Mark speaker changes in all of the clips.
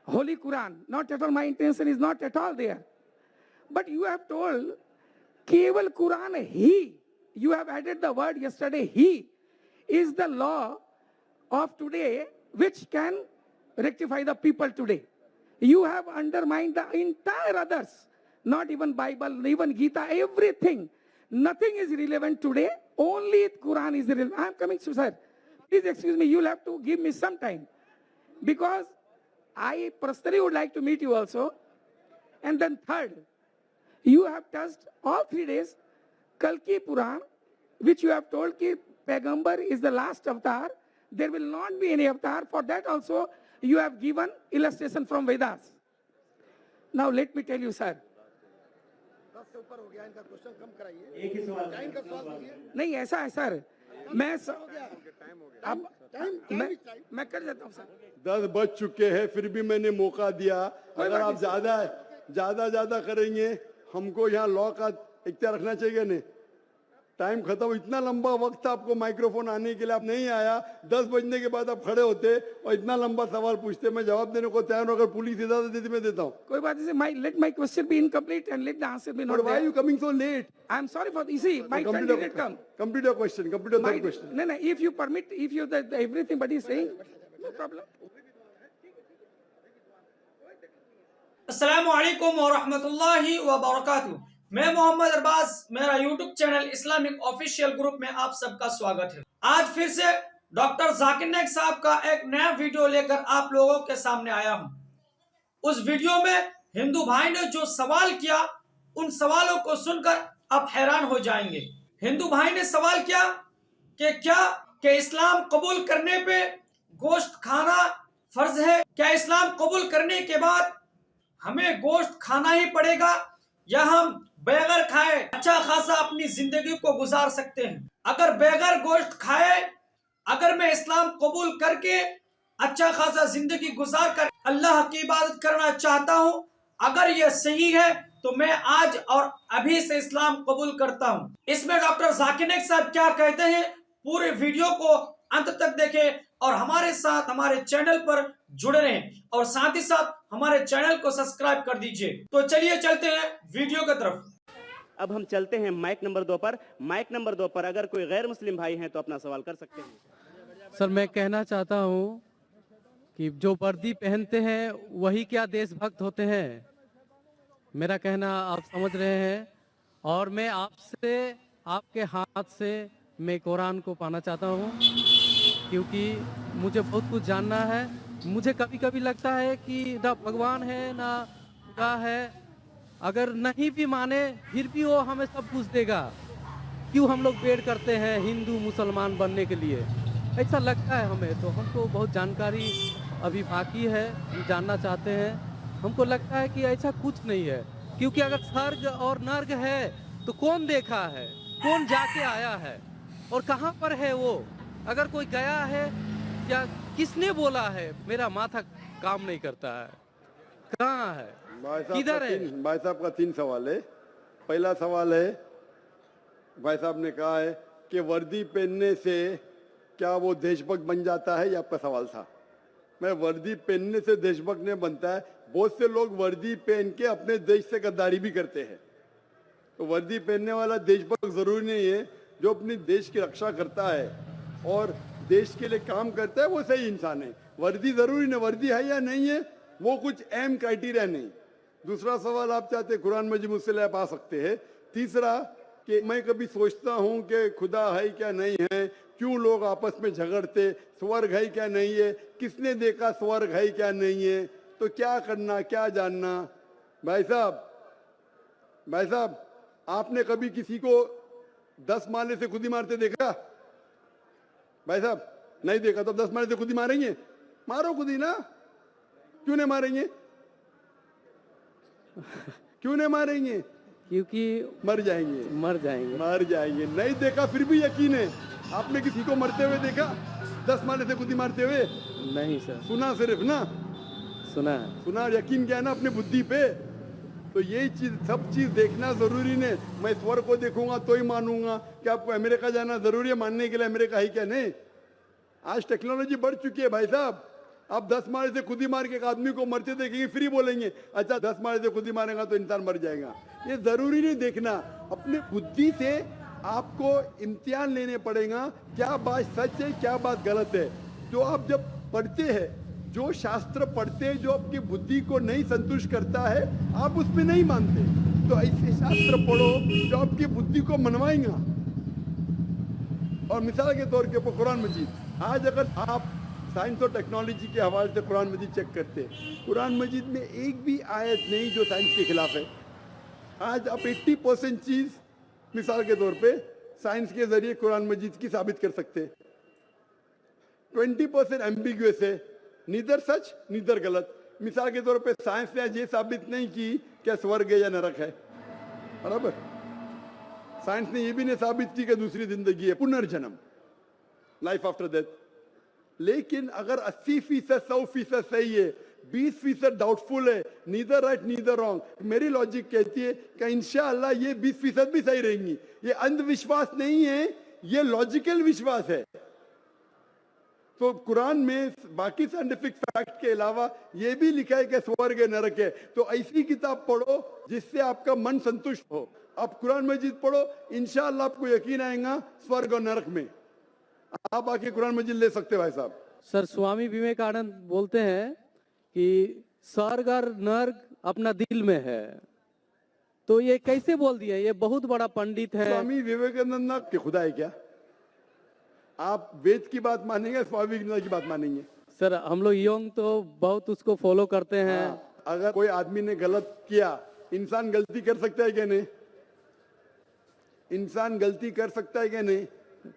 Speaker 1: Holy Quran. Not at all, my intention is not at all there. But you have told, Keval Quran, He. You have added the word yesterday, He is the law of today which can rectify the people today. You have undermined the entire others, not even Bible, even Gita, everything. Nothing is relevant today. Only Quran is relevant. I am coming, sir. Please excuse me. You will have to give me some time. Because I personally would like to meet you also. And then third, you have touched all 3 days, Kalki Puran, which you have told ki Paigambar is the last avatar. There will not be any avatar. For that also, you have given illustration from Vedas. Now let me tell you, sir. नहीं ऐसा है sir, मैं कर देता हूँ sir.
Speaker 2: 10 बज चुके हैं, फिर भी मैंने मौका दिया। अगर आप ज्यादा करेंगे, हमको यहाँ लॉ का इख्तियार रखना चाहिए नहीं। टाइम खत्म, इतना लंबा वक्त आपको माइक्रोफोन आने के लिए, आप नहीं आया। 10 बजने के बाद आप खड़े होते और इतना लंबा सवाल पूछते, मैं जवाब देने को तैयार हूं। अगर पुलिस इजाजत देती मैं देता हूं।
Speaker 1: कोई बात नहीं, let my question be incomplete and let the answer be not there.
Speaker 2: But why are you coming so late?
Speaker 1: I am sorry for this. See, my turn did not come.
Speaker 2: Complete your question. Complete your third question.
Speaker 1: No, if you permit, if you everything but is saying, no problem.
Speaker 3: अस्सलामु अलैकुम व रहमतुल्लाहि व बरकातुहू। मैं मोहम्मद अरबाज, मेरा YouTube channel Islamic official group में आप सबका स्वागत है। आज फिर से डॉक्टर जाकिर नाइक साहब का एक नया वीडियो लेकर आप लोगों के सामने आया हूं। उस वीडियो में हिंदू भाई ने जो सवाल किया, उन सवालों को सुनकर आप हैरान हो जाएंगे। हिंदू भाई ने सवाल किया कि क्या इस्लाम कबूल करने पे गोश्त खाना फर्ज है? क्या इस्लाम कबूल करने के बाद हमें गोश्त खाना ही पड़ेगा या हम बगैर खाए अच्छा खासा अपनी जिंदगी को गुजार सकते हैं? अगर बगैर गोश्त खाए, अगर मैं इस्लाम कबूल करके अच्छा खासा जिंदगी गुजार कर अल्लाह की इबादत करना चाहता हूं, अगर यह सही है तो मैं आज और अभी से इस्लाम कबूल करता हूं। इसमें डॉक्टर जाकिर नाइक साहब क्या कहते हैं, पूरे वीडियो को अंत तक देखें और हमारे साथ हमारे चैनल पर जुड़े रहें और साथ ही साथ हमारे चैनल को सब्सक्राइब कर दीजिए। तो चलिए चलते हैं वीडियो की तरफ।
Speaker 4: अब हम चलते हैं माइक नंबर 2 पर। माइक नंबर 2 पर अगर कोई गैर मुस्लिम भाई हैं तो अपना सवाल कर सकते हैं।
Speaker 5: सर, मैं कहना चाहता हूं कि जो वर्दी पहनते हैं वही क्या देशभक्त होते हैं? मेरा कहना आप समझ रहे हैं। और मैं आपसे, आपके हाथ से मैं कुरान को पाना चाहता हूं, क्योंकि मुझे बहुत कुछ जानना है। मुझे कभी कभी लगता है कि ना भगवान है ना खुदा है। अगर नहीं भी माने फिर भी वो हमें सब कुछ देगा। क्यों हम लोग वेट करते हैं हिंदू मुसलमान बनने के लिए? ऐसा लगता है हमें। तो हमको बहुत जानकारी अभी बाकी है, हम जानना चाहते हैं। हमको लगता है कि ऐसा कुछ नहीं है, क्योंकि अगर स्वर्ग और नर्क है तो कौन देखा है, कौन जाके आया है और कहाँ पर है वो? अगर कोई गया है या किसने बोला है? मेरा माथा काम नहीं करता है। कहाँ है, किधर है?
Speaker 2: भाई साहब का 3 सवाल है। पहला सवाल है, भाई साहब ने कहा है कि वर्दी पहनने से क्या वो देशभक्त बन जाता है, ये आपका सवाल था। मैं वर्दी पहनने से देशभक्त नहीं बनता है। बहुत से लोग वर्दी पहन के अपने देश से गद्दारी भी करते हैं। तो वर्दी पहनने वाला देशभक्त जरूरी नहीं है। जो अपनी देश की रक्षा करता है और देश के लिए काम करता है वो सही इंसान है। वर्दी जरूरी नहीं, वर्दी है या नहीं है वो कुछ अहम क्राइटेरिया नहीं। दूसरा सवाल आप चाहते कुरान मजीद मुझसे ले आप आ सकते हैं। तीसरा कि मैं कभी सोचता हूं कि खुदा है क्या नहीं है, क्यों लोग आपस में झगड़ते, स्वर्ग है क्या नहीं है, किसने देखा स्वर्ग है क्या नहीं है, तो क्या करना क्या जानना। भाई साहब आपने कभी किसी को 10 मारने से खुद ही मारते देखा? भाई साहब नहीं देखा तो 10 मारने से खुद ही मारेंगे? मारो खुद ही ना, क्यों नहीं मारेंगे? क्यों नहीं मारेंगे?
Speaker 5: क्योंकि
Speaker 2: मर जाएंगे। नहीं देखा फिर भी यकीन है। आपने किसी को मरते हुए देखा 10 मारने से खुद ही मारते हुए?
Speaker 5: नहीं सर।
Speaker 2: सुना सिर्फ ना?
Speaker 5: सुना है।
Speaker 2: सुना, यकीन क्या है ना अपने बुद्धि पे। तो यही चीज, सब चीज देखना जरूरी नहीं। मैं स्वर्ग को देखूंगा तो ही मानूंगा। क्या आपको अमेरिका जाना जरूरी है मानने के लिए अमेरिका है क्या? नहीं। आज टेक्नोलॉजी बढ़ चुकी है भाई साहब। आप 10 मारे से खुद ही मार के एक आदमी को मरते देखेंगे, फिर ही बोलेंगे अच्छा 10 मारे से खुद ही मारेगा तो इंसान मर जाएगा। ये जरूरी नहीं देखना, अपने बुद्धि से आपको इम्तिहान लेने पड़ेगा क्या बात सच है क्या बात गलत है। जो आप जब पढ़ते हैं, जो शास्त्र पढ़ते हैं, जो आपकी बुद्धि को नहीं संतुष्ट करता है, आप उसमें नहीं मानते, तो ऐसे शास्त्र पढ़ो जो आपकी बुद्धि को मनवाएगा। और मिसाल के तौर के ऊपर कुरान मजीद, आज अगर आप साइंस और टेक्नोलॉजी के हवाले से कुरान मजीद चेक करते हैं, कुरान मजीद में एक भी आयत नहीं जो साइंस के खिलाफ है। आज आप 80% चीज मिसाल के तौर पे साइंस के जरिए कुरान मजीद की साबित कर सकते हैं। 20% एम्बिग्युअस है, नीदर सच नीदर गलत। मिसाल के तौर पे साइंस ने आज ये साबित नहीं की क्या स्वर्ग है या नरक है, बराबर। साइंस ने ये भी नहीं साबित की कि दूसरी जिंदगी है, पुनर्जन्म, लाइफ आफ्टर डेथ। लेकिन अगर 80% 100% सही है, 20% डाउटफुल है, नीदर राइट नीदर रॉन्ग, मेरी लॉजिक कहती है कि इंशाअल्लाह ये 20% भी सही रहेंगी। ये अंधविश्वास नहीं है, ये लॉजिकल विश्वास है। तो कुरान में बाकी साइंटिफिक फैक्ट के अलावा ये भी लिखा है कि स्वर्ग है नरक है। तो ऐसी किताब पढ़ो जिससे आपका मन संतुष्ट हो। आप कुरान मजीद पढ़ो, इंशाअल्लाह आपको यकीन आएगा स्वर्ग और नरक में। आप आके कुरान मजीद ले सकते हो भाई साहब।
Speaker 5: सर, स्वामी विवेकानंद बोलते हैं कि स्वर्ग और नर्क अपना दिल में है, तो ये कैसे बोल दिया? ये बहुत बड़ा पंडित है।
Speaker 2: स्वामी विवेकानंद ना कि खुदा है क्या? आप वेद की बात मानेंगे, स्वामी विवेकानंद की बात मानेंगे?
Speaker 5: सर, हम लोग यंग तो बहुत उसको फॉलो करते हैं।
Speaker 2: हाँ, अगर कोई आदमी ने गलत किया, इंसान गलती कर सकता है क्या नहीं? इंसान गलती कर सकता है क्या नहीं?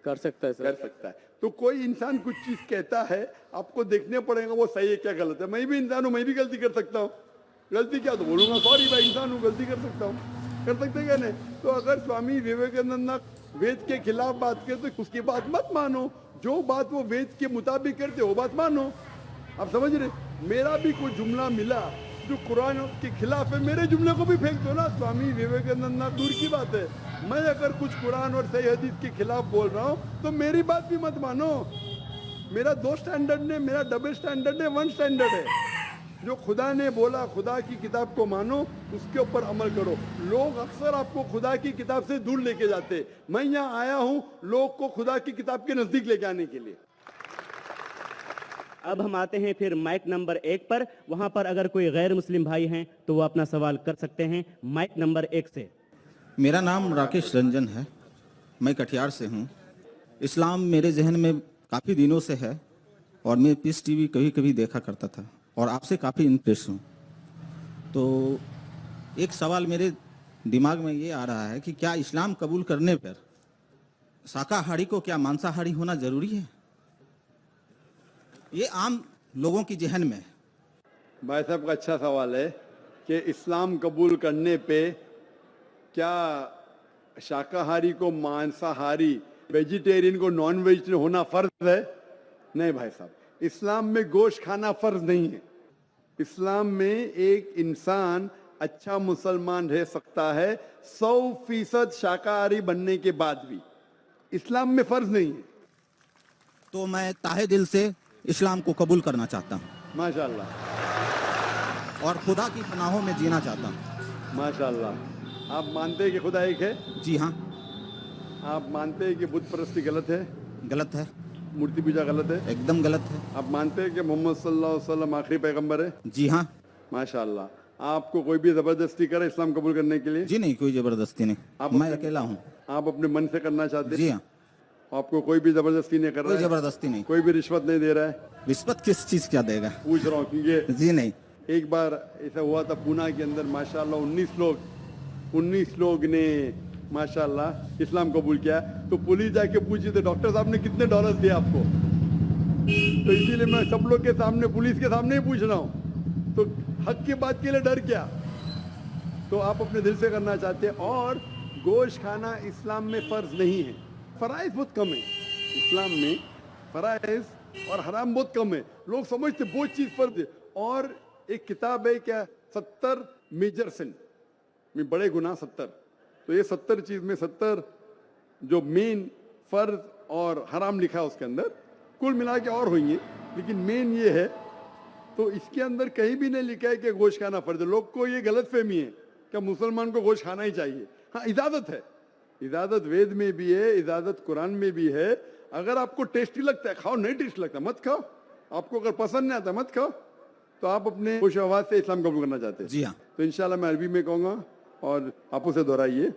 Speaker 5: कर सकता है सर।
Speaker 2: कर सकता है। तो कोई इंसान कुछ चीज कहता है, आपको देखने पड़ेगा वो सही है क्या गलत है। मैं भी इंसान हूं, मैं भी गलती कर सकता हूँ। गलती क्या तो बोलूंगा सॉरी भाई, इंसान हूँ, गलती कर सकता हूँ। कर सकते क्या नहीं? तो अगर स्वामी विवेकानंद वेद के खिलाफ बात करे तो उसकी बात मत मानो, जो बात वो वेद के मुताबिक करते वो बात मानो। आप समझ रहे? मेरा भी कोई जुमला मिला जो कुरान के खिलाफ है, मेरे जुमले को भी फेंक दो ना। स्वामी विवेकानंद ना दूर की बात है, मैं अगर कुछ कुरान और सही हदीस के खिलाफ बोल रहा हूं तो मेरी बात भी मत मानो। मेरा दो स्टैंडर्ड नहीं, मेरा डबल स्टैंडर्ड है, वन स्टैंडर्ड है। जो खुदा ने बोला, खुदा की किताब को मानो, उसके ऊपर अमल करो। लोग अक्सर आपको खुदा की किताब से दूर लेके जाते। मैं यहाँ आया हूँ लोग को खुदा की किताब के नजदीक लेके आने के लिए।
Speaker 4: अब हम आते हैं फिर माइक नंबर 1 पर। वहां पर अगर कोई गैर मुस्लिम भाई हैं तो वो अपना सवाल कर सकते हैं माइक नंबर 1 से।
Speaker 6: मेरा नाम राकेश रंजन है, मैं कटिहार से हूँ। इस्लाम मेरे जहन में काफ़ी दिनों से है और मैं पीस टीवी कभी कभी देखा करता था और आपसे काफ़ी इंप्रेस हूँ। तो एक सवाल मेरे दिमाग में ये आ रहा है कि क्या इस्लाम कबूल करने पर शाकाहारी को क्या मांसाहारी होना ज़रूरी है? ये आम लोगों की जहन में है।
Speaker 2: भाई साहब का अच्छा सवाल है कि इस्लाम कबूल करने पे क्या शाकाहारी को मांसाहारी, वेजिटेरियन को नॉन वेजिटेरियन होना फर्ज है? नहीं भाई साहब, इस्लाम में गोश्त खाना फर्ज नहीं है। इस्लाम में एक इंसान अच्छा मुसलमान रह सकता है 100% शाकाहारी बनने के बाद भी, इस्लाम में फर्ज नहीं है।
Speaker 6: तो मैं ताहे दिल से इस्लाम को कबूल करना चाहता हूँ
Speaker 2: माशाल्लाह,
Speaker 6: और खुदा की पनाहों में जीना चाहता हूँ।
Speaker 2: माशाल्लाह। आप मानते हैं कि खुदा एक है?
Speaker 6: जी हाँ।
Speaker 2: आप मानते हैं कि बुत परस्ती गलत है?
Speaker 6: गलत है,
Speaker 2: मूर्ति पूजा गलत है?
Speaker 6: एकदम गलत है।
Speaker 2: आप मानते हैं कि मोहम्मद सल्लल्लाहु अलैहि वसल्लम आखिरी पैगंबर है?
Speaker 6: जी हाँ।
Speaker 2: माशाल्लाह। आपको कोई भी जबरदस्ती करे इस्लाम कबूल करने के लिए?
Speaker 6: जी नहीं, कोई जबरदस्ती नहीं,
Speaker 2: आप
Speaker 6: मैं
Speaker 2: अपने-
Speaker 6: अकेला हूँ।
Speaker 2: आप अपने मन से करना चाहते हैं?
Speaker 6: जी हाँ,
Speaker 2: आपको कोई भी जबरदस्ती नहीं कर
Speaker 6: कोई
Speaker 2: रहा है?
Speaker 6: जबरदस्ती नहीं।
Speaker 2: कोई भी रिश्वत नहीं दे रहा है?
Speaker 6: रिश्वत किस चीज क्या देगा?
Speaker 2: पूछ रहा हूँ क्योंकि
Speaker 6: जी नहीं।
Speaker 2: एक बार ऐसा हुआ था पूना के अंदर, माशाल्लाह 19 लोग ने माशाल्लाह इस्लाम कबूल किया। तो पुलिस जाके पूछी तो डॉक्टर साहब ने कितने डॉलर दिए आपको? तो इसीलिए मैं सब लोग के सामने, पुलिस के सामने ही पूछ रहा हूँ। तो हक की बात के लिए डर क्या? तो आप अपने दिल से करना चाहते हैं। और गोश्त खाना इस्लाम में फर्ज नहीं है, फराइज बहुत कम है। इस्लाम में फराइज और हराम बहुत कम है। लोग समझते बहुत चीज फर्ज है। और एक किताब है क्या, 70 मेजर सिन में, बड़े गुनाह 70। तो ये 70 चीज में 70 जो मेन फर्ज और हराम लिखा है उसके अंदर, कुल मिला के और हुई है, लेकिन मेन ये है तो इसके अंदर कहीं भी नहीं लिखा है कि गोश्त खाना फर्ज है। लोग को ये गलत फहमी है कि मुसलमान को गोश्त खाना ही चाहिए। हाँ, इजाजत है, इजाजत वेद में भी है, इजाजत कुरान में भी है। अगर आपको टेस्टी लगता है खाओ, नहीं टेस्टी लगता मत खाओ। आपको अगर पसंद नहीं आता मत खाओ। तो आप अपने खुश आवाज से इस्लाम कबूल करना चाहते हैं?
Speaker 6: जी हाँ।
Speaker 2: तो इंशाल्लाह मैं अरबी में कहूँगा और आप उसे दोहराइए।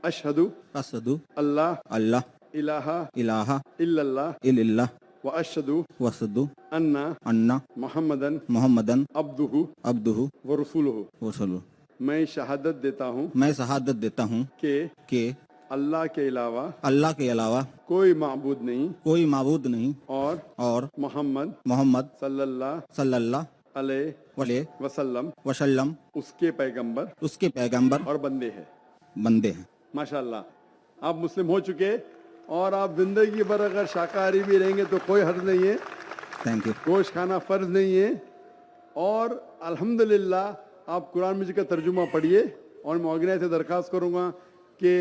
Speaker 2: अशहदु
Speaker 6: असदु
Speaker 2: अल्लाह
Speaker 6: अल्लाह
Speaker 2: इलाहा
Speaker 6: इलाहा
Speaker 2: इल्लल्लाह
Speaker 6: इल्लल्लाह
Speaker 2: व अशहदु
Speaker 6: वसदु
Speaker 2: अन्ना
Speaker 6: अन्ना
Speaker 2: मुहम्मदन
Speaker 6: मोहम्मदन
Speaker 2: अब्दुहु
Speaker 6: अब्दुहु
Speaker 2: व रसूलुहु।
Speaker 6: वसलु।
Speaker 2: मैं शहादत देता हूँ
Speaker 6: मैं शहादत देता हूँ कि
Speaker 2: अल्लाह के अलावा
Speaker 6: अल्लाह के अलावा
Speaker 2: कोई माबूद नहीं
Speaker 6: कोई माबूद नहीं
Speaker 2: और
Speaker 6: मोहम्मद
Speaker 2: सल्लल्लाहु
Speaker 6: सल्लल्लाहु
Speaker 2: अलैहि
Speaker 6: अलैहि
Speaker 2: वसल्लम
Speaker 6: वसल्लम
Speaker 2: उसके पैगंबर
Speaker 6: उसके पैगंबर
Speaker 2: और बंदे हैं।
Speaker 6: बंदे हैं।
Speaker 2: माशाल्लाह आप मुस्लिम हो चुके और आप जिंदगी भर अगर शाकाहारी भी रहेंगे तो कोई हर्ज नहीं है।
Speaker 6: Thank you.
Speaker 2: गोश्त खाना फर्ज नहीं है। और अल्हम्दुलिल्लाह आप कुरान मजीद का तर्जुमा पढ़िए। और मैं ऑर्गेनाइज से दरख्वास्त करूंगा कि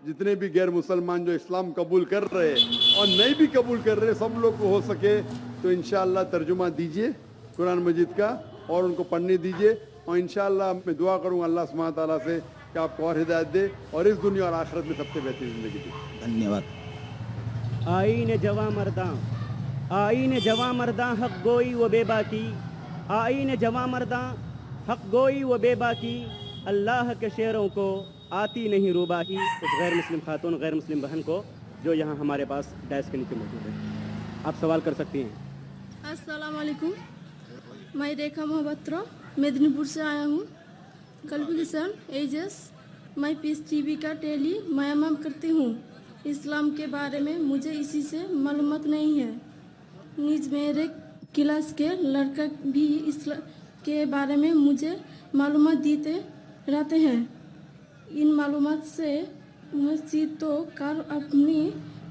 Speaker 2: जितने भी गैर मुसलमान जो इस्लाम कबूल कर रहे हैं और नहीं भी कबूल कर रहे, सब लोग को हो सके तो इंशाअल्लाह तर्जुमा दीजिए कुरान मजीद का और उनको पढ़ने दीजिए। और इंशाअल्लाह मैं दुआ करूंगा अल्लाह सुब्हानहू व तआला से कि आपको और हिदायत दे और इस दुनिया और आखिरत में सबसे बेहतरीन जिंदगी दे।
Speaker 6: धन्यवाद।
Speaker 4: आईन जवा मर्दां, आईन जवा मर्दां हक गोई व बेबाकी, आईन जवा मर्दां हक गोई व बेबाकी, अल्लाह के शेरों को आती नहीं रूबाही। उस गैर मुस्लिम खातून गैर मुस्लिम बहन को जो यहाँ हमारे पास डैश के नीचे मौजूद है, आप सवाल कर सकती हैं।
Speaker 7: अस्सलाम वालेकुम। मैं रेखा मोहब्बत्रा मेदिनीपुर से आया हूँ। क्वालिफिकेशन एजेस मैं पीस टीवी का डेली मयाम करती हूँ। इस्लाम के बारे में मुझे इसी से मालूमात नहीं है। निज मेरे क्लास के लड़का भी इस्लाम के बारे में मुझे मालूमात देते रहते हैं। इन मालूमात से मस्जिद तो कार अपनी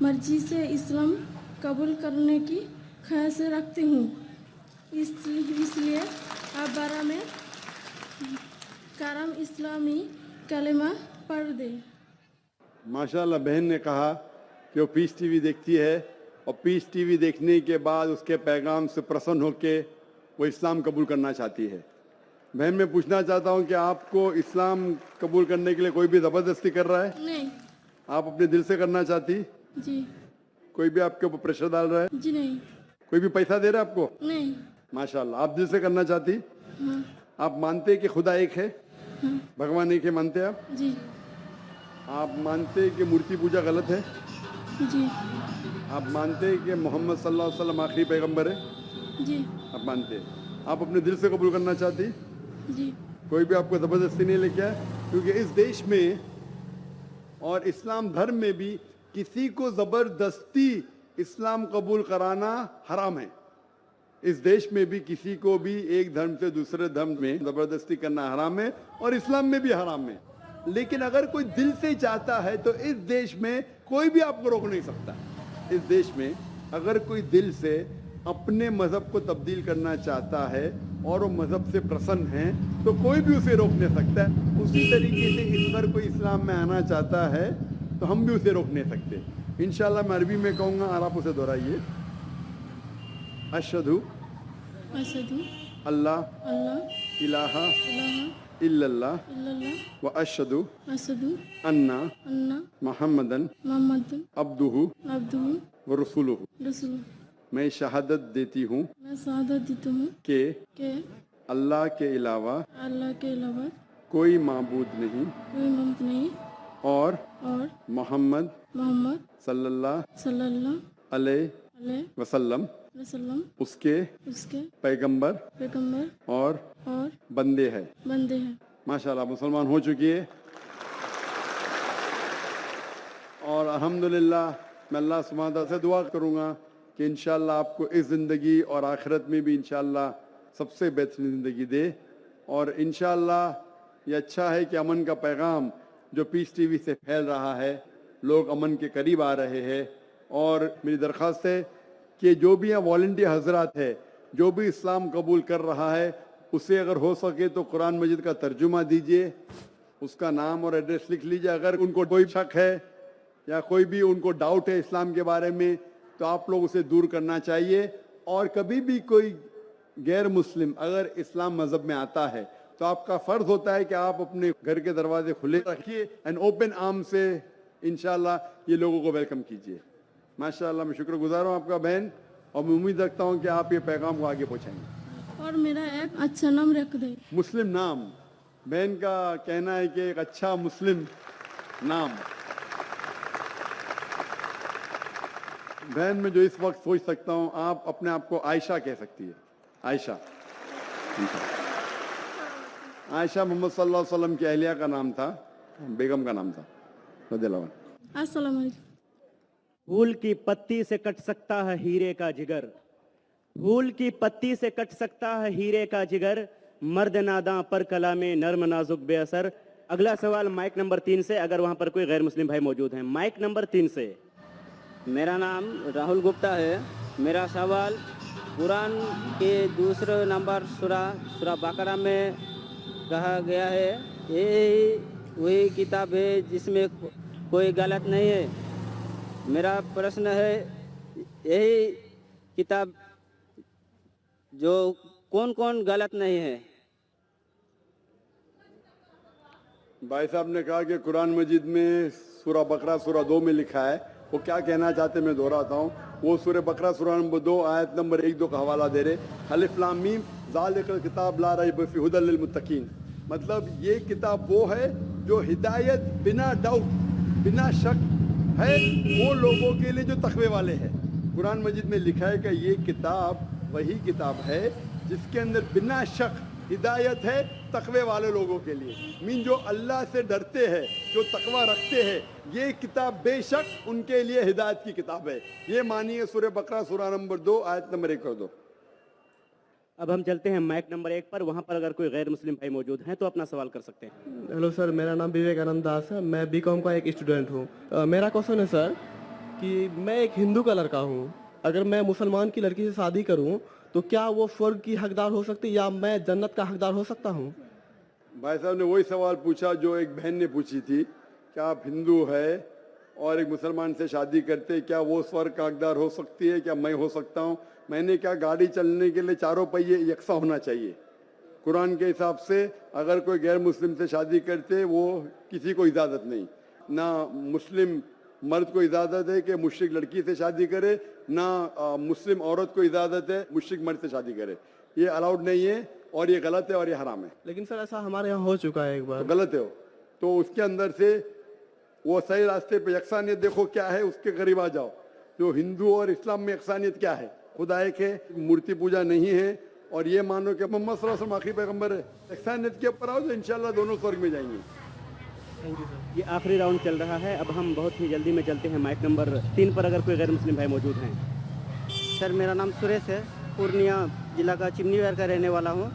Speaker 7: मर्जी से इस्लाम कबूल करने की ख्वाहिश रखती हूँ। इसलिए आप बारा में करम इस्लामी कलेमा पढ़ दे।
Speaker 2: माशाल्लाह बहन ने कहा कि वो पीस टीवी देखती है और पीस टीवी देखने के बाद उसके पैगाम से प्रसन्न होकर वो इस्लाम कबूल करना चाहती है। बहन मैं पूछना चाहता हूँ कि आपको इस्लाम कबूल करने के लिए कोई भी ज़बरदस्ती कर रहा है?
Speaker 7: नहीं।
Speaker 2: आप अपने दिल से करना चाहती?
Speaker 7: जी।
Speaker 2: कोई भी आपके ऊपर प्रेशर डाल रहा है?
Speaker 7: जी नहीं।
Speaker 2: कोई भी पैसा दे रहा है आपको?
Speaker 7: नहीं।
Speaker 2: माशाल्लाह आप दिल से करना चाहती?
Speaker 7: हाँ।
Speaker 2: आप मानते कि खुदा एक है?
Speaker 7: हाँ।
Speaker 2: भगवान एक है मानते आप?
Speaker 7: जी।
Speaker 2: आप मानते कि मूर्ति पूजा गलत है?
Speaker 7: जी।
Speaker 2: आप मानते कि मोहम्मद सल्लल्लाहु अलैहि वसल्लम आखिरी पैगंबर है?
Speaker 7: जी।
Speaker 2: आप मानते? आप अपने दिल से कबूल करना चाहती?
Speaker 7: जी।
Speaker 2: कोई भी आपको ज़बरदस्ती नहीं लेके आया? क्योंकि इस देश में और इस्लाम धर्म में भी किसी को ज़बरदस्ती इस्लाम कबूल कराना हराम है। इस देश में भी किसी को भी एक धर्म से दूसरे धर्म में ज़बरदस्ती करना हराम है और इस्लाम में भी हराम है। लेकिन अगर कोई दिल से चाहता है तो इस देश में कोई भी आपको रोक नहीं सकता। इस देश में अगर कोई दिल से अपने मज़हब को तब्दील करना चाहता है और वो मज़हब से प्रसन्न है तो कोई भी उसे रोक नहीं सकता है। उसी तरीके से इस पर कोई इस्लाम में आना चाहता है तो हम भी उसे रोक नहीं सकते। इंशाल्लाह मैं अरबी में कहूँगा और आप उसे दोहराइए। अशहदु
Speaker 7: अशहदु
Speaker 2: अल्लाह
Speaker 7: अल्लाह
Speaker 2: इलाहा
Speaker 7: इलाहा
Speaker 2: इल्लल्लाह
Speaker 7: इल्लल्लाह
Speaker 2: व अशहदु
Speaker 7: अशहदु
Speaker 2: अन्ना
Speaker 7: अन्ना
Speaker 2: मुहम्मदन
Speaker 7: मोहम्मद
Speaker 2: अब्दुहु
Speaker 7: अब्दुहु
Speaker 2: व रसूलुहु।
Speaker 7: रसूल।
Speaker 2: मैं शहादत देती हूँ
Speaker 7: मैं शहादत देती हूँ
Speaker 2: कि
Speaker 7: कि
Speaker 2: अल्लाह के अलावा
Speaker 7: अल्लाह के अलावा
Speaker 2: कोई माबूद नहीं
Speaker 7: कोई ममत नहीं
Speaker 2: और
Speaker 7: मोहम्मद
Speaker 2: सल्लल्लाहु
Speaker 7: सल्लल्लाहु
Speaker 2: अलैहि वसल्लम
Speaker 7: वसल्लम
Speaker 2: उसके
Speaker 7: उसके
Speaker 2: पैगंबर
Speaker 7: पैगंबर
Speaker 2: और बंदे हैं।
Speaker 7: बंदे हैं।
Speaker 2: माशाल्लाह मुसलमान हो चुकी है। और अल्हम्दुलिल्लाह मैं अल्लाह सुब्हानहू व तआला से दुआ करूँगा कि इंशाअल्लाह आपको इस ज़िंदगी और आखिरत में भी इंशाअल्लाह सबसे बेहतरीन ज़िंदगी दे। और इंशाअल्लाह ये अच्छा है कि अमन का पैगाम जो पीस टीवी से फैल रहा है, लोग अमन के करीब आ रहे हैं। और मेरी दरख्वास्त है कि जो भी यहाँ वॉलंटियर हजरात है, जो भी इस्लाम कबूल कर रहा है, उसे अगर हो सके तो कुरान मजीद का तर्जुमा दीजिए, उसका नाम और एड्रेस लिख लीजिए। अगर उनको कोई शक है या कोई भी उनको डाउट है इस्लाम के बारे में तो आप लोग उसे दूर करना चाहिए। और कभी भी कोई गैर मुस्लिम अगर इस्लाम मजहब में आता है तो आपका फर्ज होता है कि आप अपने घर के दरवाजे खुले रखिए एंड ओपन आर्म से इंशाल्लाह ये लोगों को वेलकम कीजिए। माशाल्लाह, मैं शुक्रगुजार हूँ आपका बहन, और मैं उम्मीद रखता हूँ कि आप ये पैगाम को आगे पहुँचाएंगे।
Speaker 7: और मेरा एक अच्छा नाम रख दे।
Speaker 2: मुस्लिम नाम, बहन का कहना है कि एक अच्छा मुस्लिम नाम। बहन, मैं जो इस वक्त सोच सकता हूँ, आप अपने आप को आयशा कह सकती है। आयशा, आयशा मोहम्मद सल्लल्लाहु अलैहि वसल्लम की अहलिया का नाम था, बेगम का नाम था रज़ियल्लाहु अन्हा।
Speaker 7: अस्सलाम वालेकुम।
Speaker 4: फूल की पत्ती से कट सकता है हीरे का जिगर, फूल की पत्ती से कट सकता है हीरे का जिगर, मर्द नादां पर कलामे नर्म नाजुक बेअसर। अगला सवाल माइक नंबर 3 से, अगर वहां पर कोई गैर मुस्लिम भाई मौजूद हैं। माइक नंबर 3 से।
Speaker 8: मेरा नाम राहुल गुप्ता है। मेरा सवाल कुरान के दूसरे नंबर सूरा बकरा में कहा गया है, यही वही किताब है जिसमें कोई गलत नहीं है। मेरा प्रश्न है, यही किताब जो कौन कौन गलत नहीं है?
Speaker 2: भाई साहब ने कहा कि कुरान मजीद में सूरा बकरा सूरा 2 में लिखा है। वो क्या कहना चाहते मैं दोहराता हूँ। वो सूरा बकरा सूरा नंबर 2 आयत नंबर 1-2 का हवाला दे रहे, अलिफ लाम मीम ज़ालिकल किताब ला रैब फीह हुदल लिल मुत्तकीन। मतलब ये किताब वो है जो हिदायत बिना डाउट, बिना शक है वो लोगों के लिए जो तकवे वाले हैं। कुरान मजीद में लिखा है कि ये किताब वही किताब है जिसके अंदर बिना शक हिदायत है तकवे वाले लोगों के लिए। मीन जो अल्लाह से डरते हैं, जो तकवा रखते हैं, ये किताब बेशक उनके लिए हिदायत की किताब है। ये मानिए सूरह बकरा सूरा नंबर 2 आयत नंबर 1 कर दो।
Speaker 4: अब हम चलते हैं माइक नंबर 1 पर। वहां पर अगर कोई गैर मुस्लिम भाई मौजूद हैं तो अपना सवाल कर सकते हैं।
Speaker 9: हेलो सर, मेरा नाम विवेकानंद दास है। मैं बीकॉम का एक स्टूडेंट हूँ। मेरा क्वेश्चन है सर कि मैं एक हिंदू का लड़का हूँ, अगर मैं मुसलमान की लड़की से शादी करूँ तो क्या वो स्वर्ग की हकदार हो सकती है या मैं जन्नत का हकदार हो सकता हूँ?
Speaker 2: भाई साहब ने वही सवाल पूछा जो एक बहन ने पूछी थी, क्या आप हिंदू है और एक मुसलमान से शादी करते, क्या वो स्वर्ग का हकदार हो सकती है, क्या मैं हो सकता हूँ? मैंने क्या, गाड़ी चलने के लिए चारों पहिए यकसा होना चाहिए। कुरान के हिसाब से अगर कोई गैर मुस्लिम से शादी करते वो किसी को इजाज़त नहीं, ना मुस्लिम मर्द को इजाज़त है कि मुश्रिक लड़की से शादी करे, ना मुस्लिम औरत को इजाज़त है मुश्रिक मर्द से शादी करे। ये अलाउड नहीं है और ये गलत है और ये हराम है।
Speaker 9: लेकिन सर ऐसा हमारे यहाँ हो चुका है एक बार।
Speaker 2: तो गलत है वो, तो उसके अंदर से वो सही रास्ते पे यकसानियत देखो क्या है, उसके करीब आ जाओ। जो हिंदू और इस्लाम में यकसानियत क्या है, खुदा एक है, मूर्ति पूजा नहीं है, और ये मानो कि मोहम्मद सल्लल्लाहु अलैहि वसल्लम आखिरी पैगंबर है। यकसानियत के ऊपर आओ तो इंशाल्लाह दोनों स्वर्ग में जाएंगे।
Speaker 9: Thank you sir.
Speaker 4: ये आखिरी राउंड चल रहा है। अब हम बहुत ही जल्दी में चलते हैं माइक नंबर 3 पर, अगर कोई गैर मुस्लिम भाई मौजूद हैं।
Speaker 8: सर मेरा नाम सुरेश है, पूर्णिया जिला का चिमनी विहार का रहने वाला हूँ।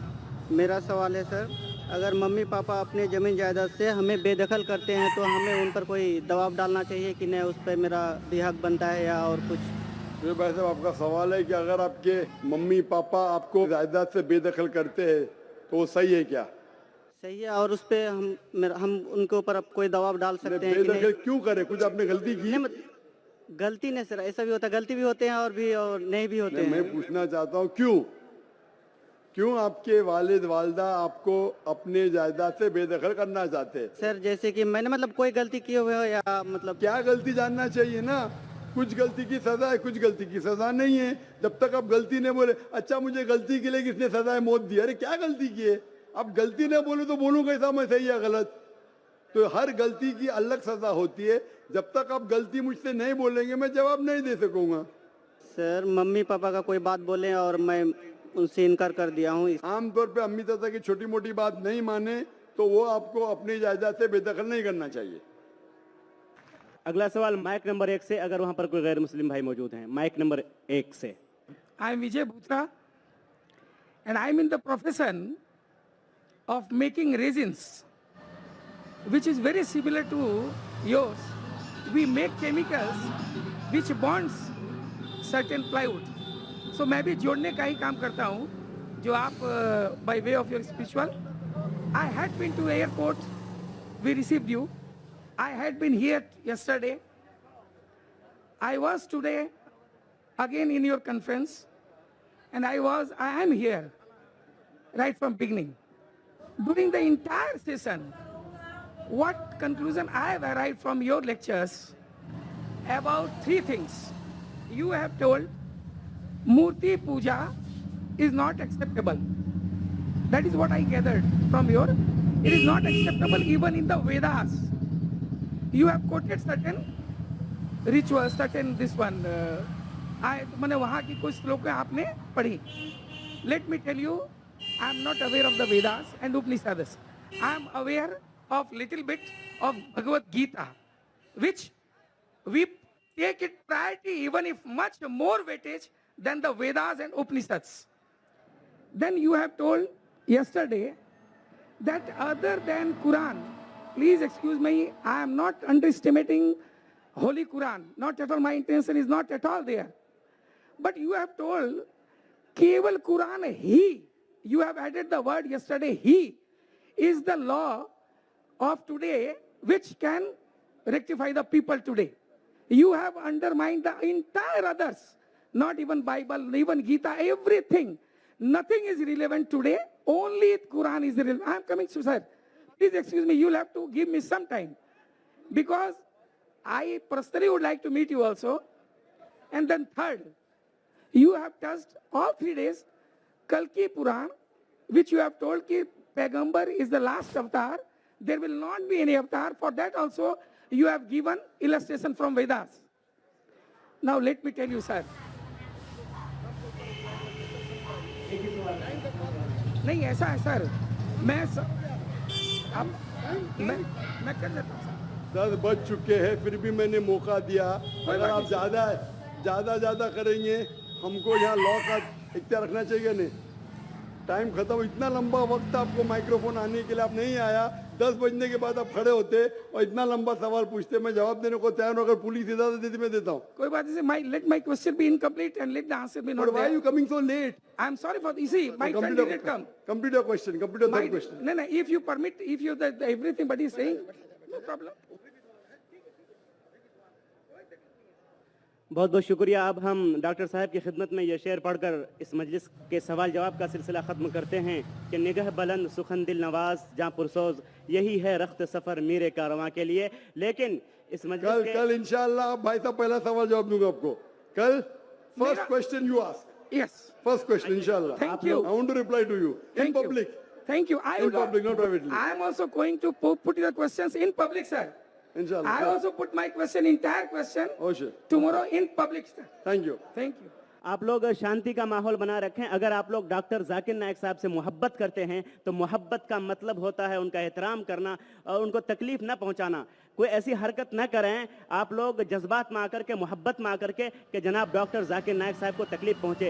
Speaker 8: मेरा सवाल है सर, अगर मम्मी पापा अपने ज़मीन जायदाद से हमें बेदखल करते हैं तो हमें उन पर कोई दबाव डालना चाहिए कि नहीं, उस पर मेरा भी हक बनता है या और कुछ?
Speaker 2: तो भाई साहब आपका सवाल है कि अगर आपके मम्मी पापा आपको जायदाद से बेदखल करते हैं तो वो सही है क्या?
Speaker 8: सही है, और उस पर हम उनके ऊपर अब कोई दबाव डाल सकते हैं कि
Speaker 2: बेदखल
Speaker 8: नहीं?
Speaker 2: क्यों करे? कुछ आपने गलती की?
Speaker 8: नहीं, गलती नहीं सर, ऐसा भी होता है, गलती भी होते हैं और नहीं भी होते हैं।
Speaker 2: मैं पूछना चाहता हूँ क्यों आपके वालिद वालदा आपको अपने जायदाद से बेदखल करना चाहते हैं?
Speaker 8: सर जैसे कि मैंने मतलब कोई गलती किए हुए हो या मतलब
Speaker 2: क्या गलती जानना चाहिए ना। कुछ गलती की सजा है, कुछ गलती की सजा नहीं है। जब तक आप गलती नहीं बोले, अच्छा मुझे गलती के लिए किसने सजाए मौत दी, अरे क्या गलती की है? आप गलती नहीं बोले तो बोलूँ कैसा मैं सही या गलत? तो हर गलती की अलग सजा होती है। जब तक आप गलती मुझसे नहीं बोलेंगे मैं जवाब नहीं दे सकूंगा।
Speaker 8: सर मम्मी पापा का कोई बात बोले और मैं उनसे इनकार कर दिया हूँ।
Speaker 2: आमतौर पे अम्मी चाचा की छोटी मोटी बात नहीं माने तो वो आपको अपनी जायदाद से बेदखल नहीं करना चाहिए।
Speaker 4: अगला सवाल माइक नंबर 1 से, अगर वहां पर कोई गैर मुस्लिम भाई मौजूद हैं। माइक नंबर 1 से।
Speaker 1: I am Vijay Bhutra and I am in the profession of making resins, which is very similar to yours. We make chemicals which bonds certain plywood. So मैं भी जोड़ने का ही काम करता हूँ जो आप by way of your spiritual. I had been to airport. We received you. I had been here yesterday. I was today again in your conference. and I am here right from beginning. During the entire session, what conclusion I have arrived from your lectures about three things. You have told Murti Puja is not acceptable. That is what I gathered from your. It is not acceptable even in the Vedas. You have quoted certain rituals, certain this one. मैंने वहाँ की कुछ श्लोक आपने पढ़ी. Let me tell you, I am not aware of the Vedas and Upanishads. I am aware of little bit of Bhagavad Gita, which we take it priority even if much more weightage than the Vedas and Upanishads. Then you have told yesterday that other than Quran, please excuse me, I am not underestimating Holy Quran. Not at all, my intention is not at all there. But you have told Keval Quran, He, you have added the word yesterday, He is the law of today which can rectify the people today. You have undermined the entire others, not even Bible, even Gita, everything. Nothing is relevant today, only Quran is relevant. I am coming to sir. Please excuse me, you will have to give me some time. Because I personally would like to meet you also. And then third, you have touched all 3 days, Kalki Puran, which you have told ki Paigambar is the last avatar. There will not be any avatar. For that also, you have given illustration from Vedas. Now let me tell you, sir. नहीं ऐसा है sir, मैं कर लेता हूँ sir.
Speaker 2: 10 बज चुके हैं, फिर भी मैंने मौका दिया. अगर आप ज़्यादा करेंगे, हमको यहाँ लॉ का इख्तियार रखना चाहिए नहीं. टाइम खत्म. इतना लंबा वक्त आपको माइक्रोफोन आने के लिए, आप नहीं आया. 10 बजने के बाद आप खड़े होते और इतना लंबा सवाल पूछते, मैं जवाब देने को तैयार हूँ. अगर पुलिस इजाजत देती मैं देता हूँ.
Speaker 1: कोई बात नहीं. Let my question be incomplete and let the answer be not
Speaker 2: But why
Speaker 1: there.
Speaker 2: are you coming so late?
Speaker 1: I am sorry for this. See, my turn didn't come.
Speaker 2: Complete your question. Complete your third question.
Speaker 1: No, if you permit, if you everything but is saying, no problem.
Speaker 4: बहुत बहुत शुक्रिया. अब हम doctor साहब की खिदमत में यह शेर पढ़कर इस मजलिस के सवाल जवाब का सिलसिला ख़त्म करते हैं कि निगह बुलंद सुखन दिल नवाज जहाँ पुरसोज, यही है रख्त सफ़र मेरे कारवां के लिए. लेकिन इस मजलिस
Speaker 2: कल इंशाल्लाह भाई साहब पहला सवाल जवाब दूंगा आपको. कल first question you ask.
Speaker 1: Yes.
Speaker 2: First question, inshallah.
Speaker 1: Thank you.
Speaker 2: I want to reply to you in public.
Speaker 1: Thank you.
Speaker 2: In public, not privately.
Speaker 1: I am also going to put your questions in public, sir.
Speaker 2: Inshallah.
Speaker 1: I also put my question, entire question, tomorrow in public, sir.
Speaker 2: Thank you.
Speaker 1: Thank you.
Speaker 4: आप लोग शांति का माहौल बना रखें. अगर आप लोग doctor Zakir नायक साहब से मोहब्बत करते हैं तो मोहब्बत का मतलब होता है उनका एहतराम करना और उनको तकलीफ न पहुंचाना. कोई ऐसी हरकत न करें आप लोग जज्बात में आकर के, मोहब्बत में आकर के कि जनाब डॉक्टर जाकिर नायक साहब को तकलीफ पहुंचे.